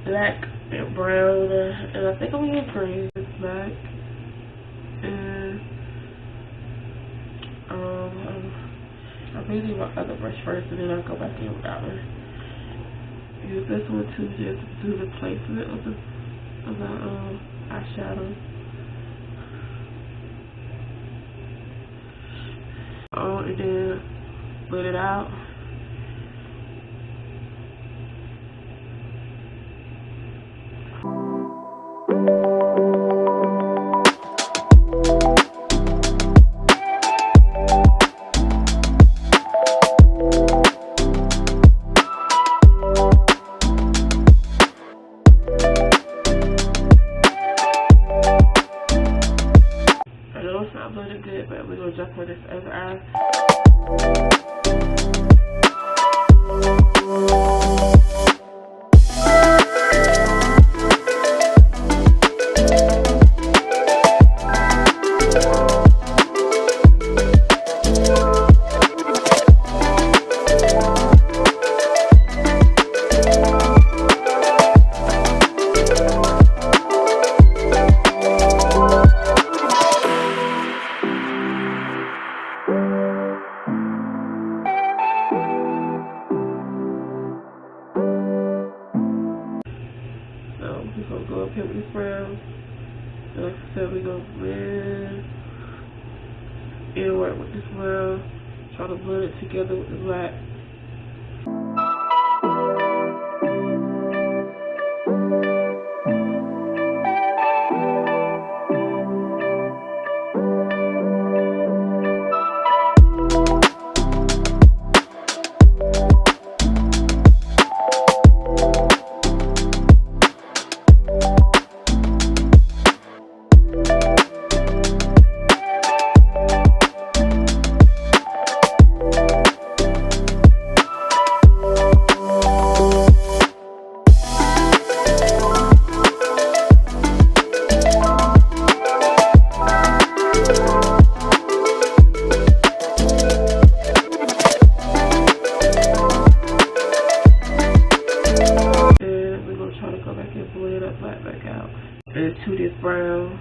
black and brown, and I think I'm gonna bring this back. And I may need my other brush first, and then I'll go back in with that one. Use this one too, just to do the placement of the eyeshadow. And then blend it out. I know it's not blended good, but we're gonna jump on this other eye. We're gonna go up here with this brown. And like I said, we're gonna blend inward with this brown. Try to blend it together with the black. Into this brown.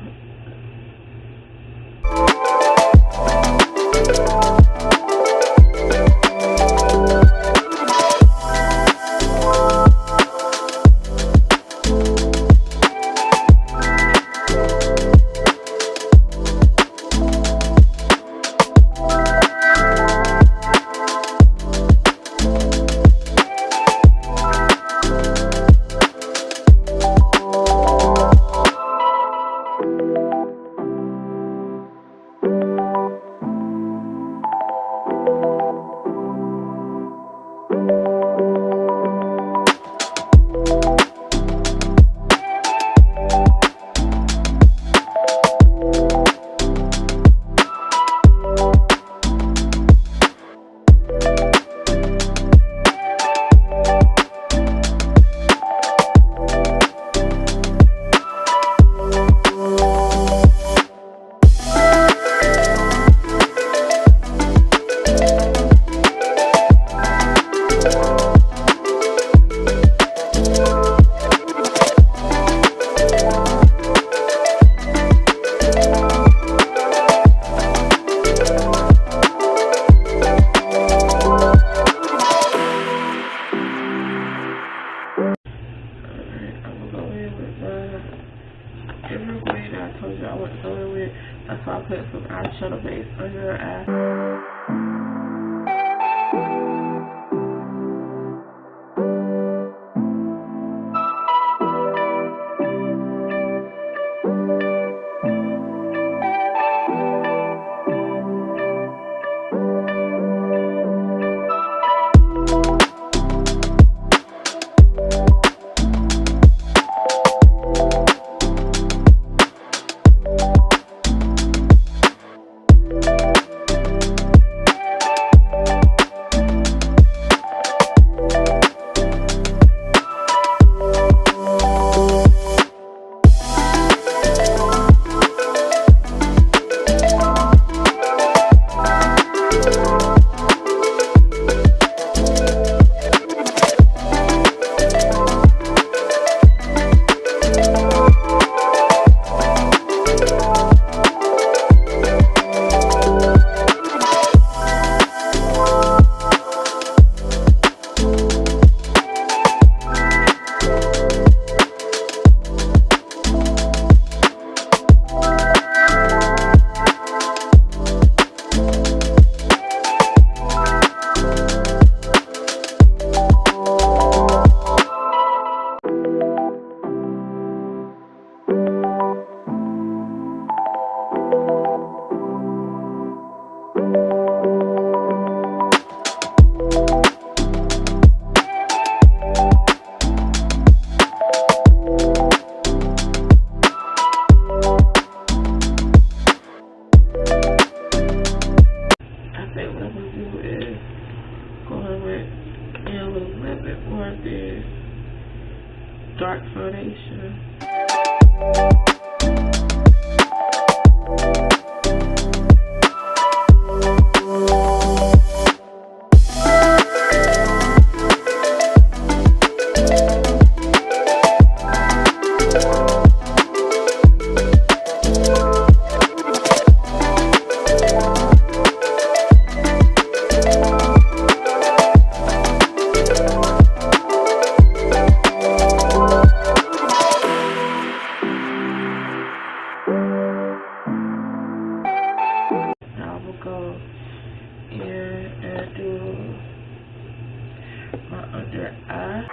I told you I wasn't going with. That's why I put some eyeshadow base on your eye. dark foundation. Go in and do my under eye.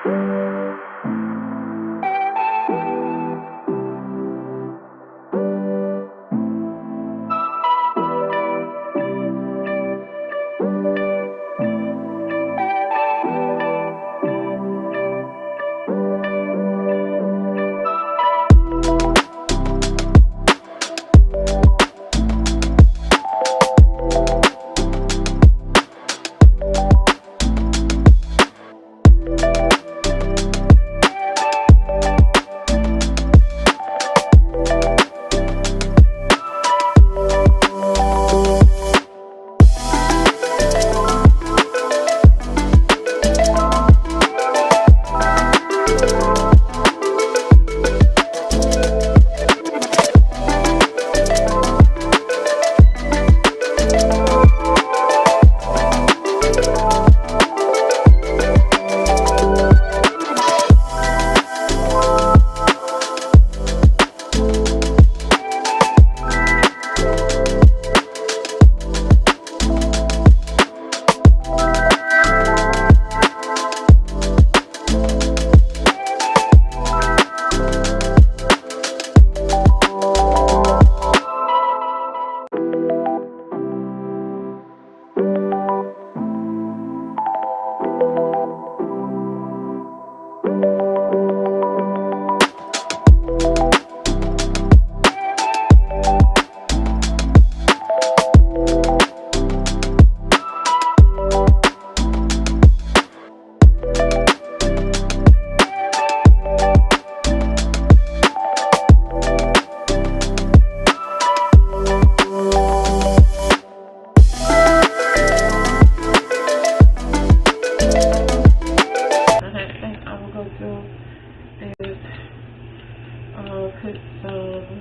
Put some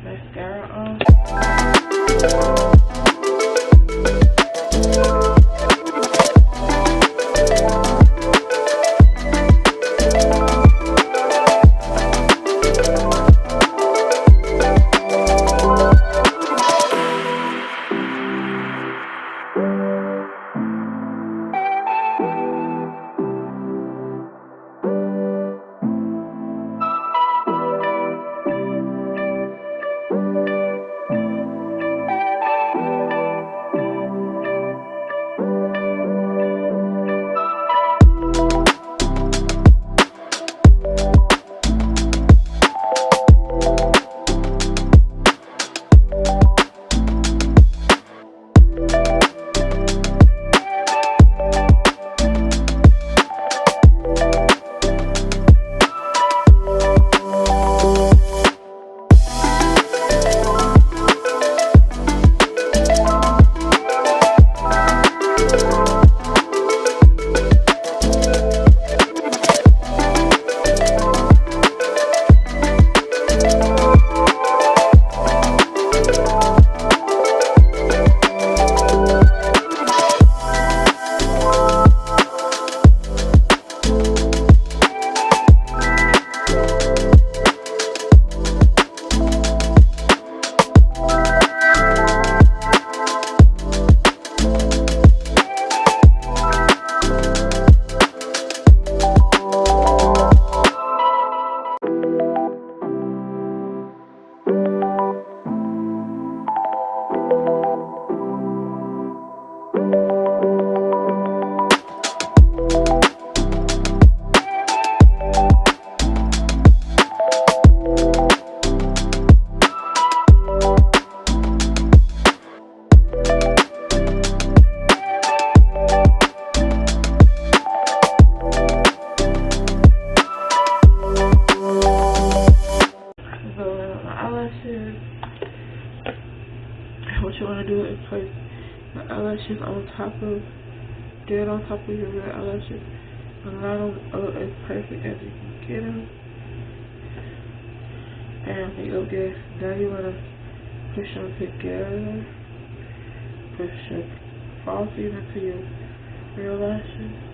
mascara on. on top of, dead on top of your real eyelashes. But not on, as perfect as you can get them. And you'll get, now you want to push them together. Push your false into your real lashes.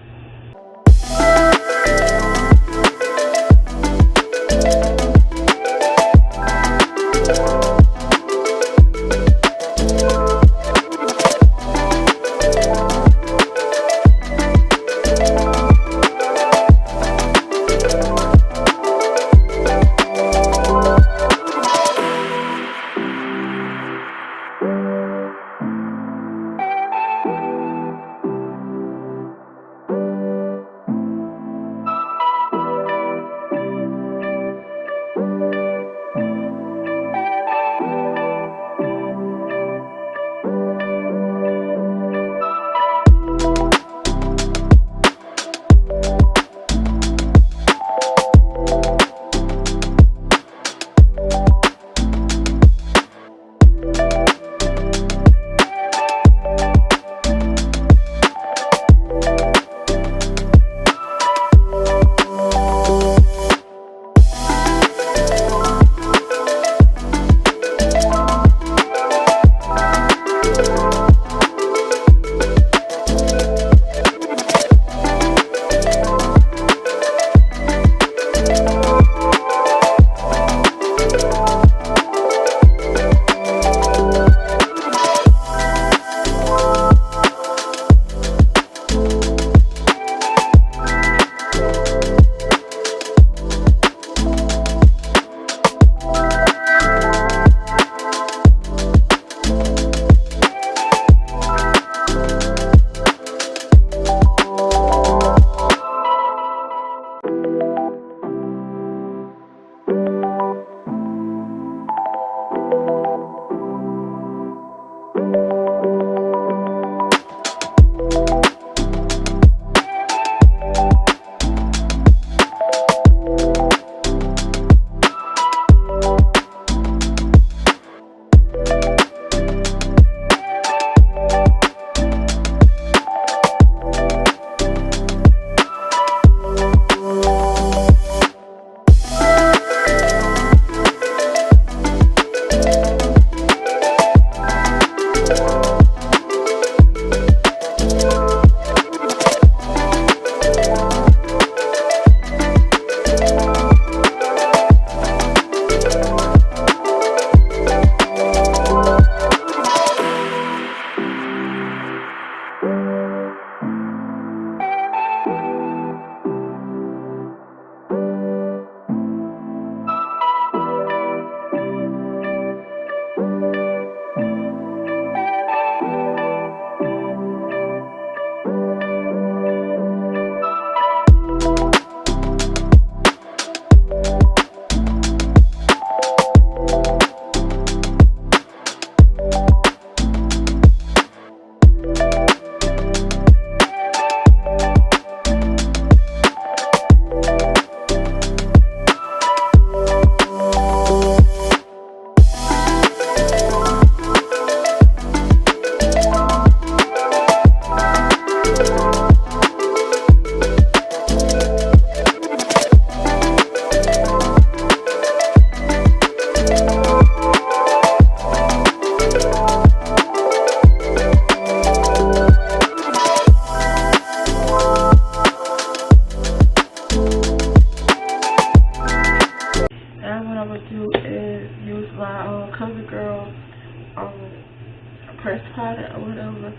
press powder or whatever.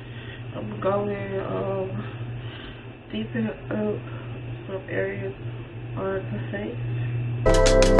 I'm gonna go in, deepen up some areas on the face.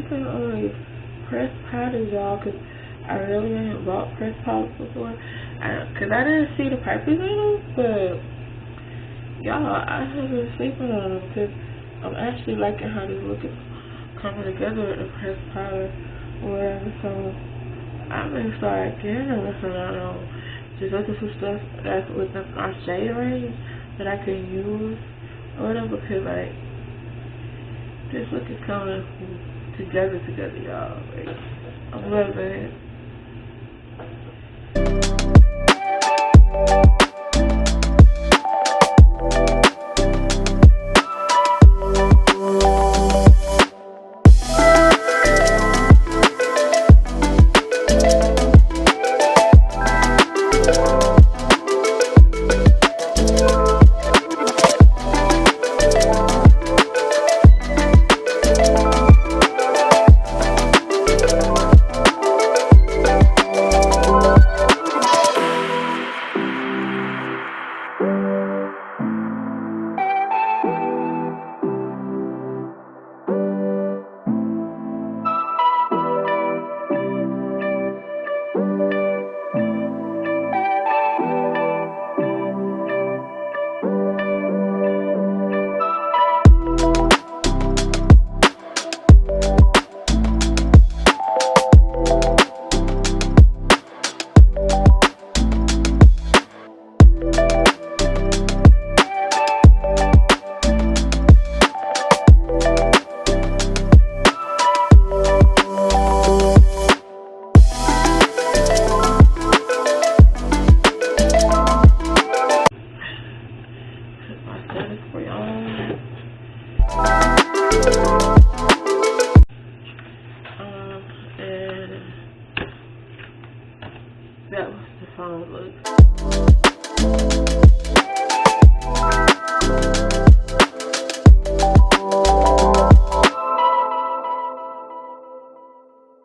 sleeping on these pressed powders, y'all, because I really ain't bought pressed powders before. Because I didn't see the purpose in them, but y'all, I have been sleeping on them because I'm actually liking how they look coming together with the pressed powder or whatever. So I'm going to start getting them and just looking for stuff that's within my shade range that I can use or whatever, because like this look is coming together, y'all. Like, I'm loving it. For y'all. And that was the phone look.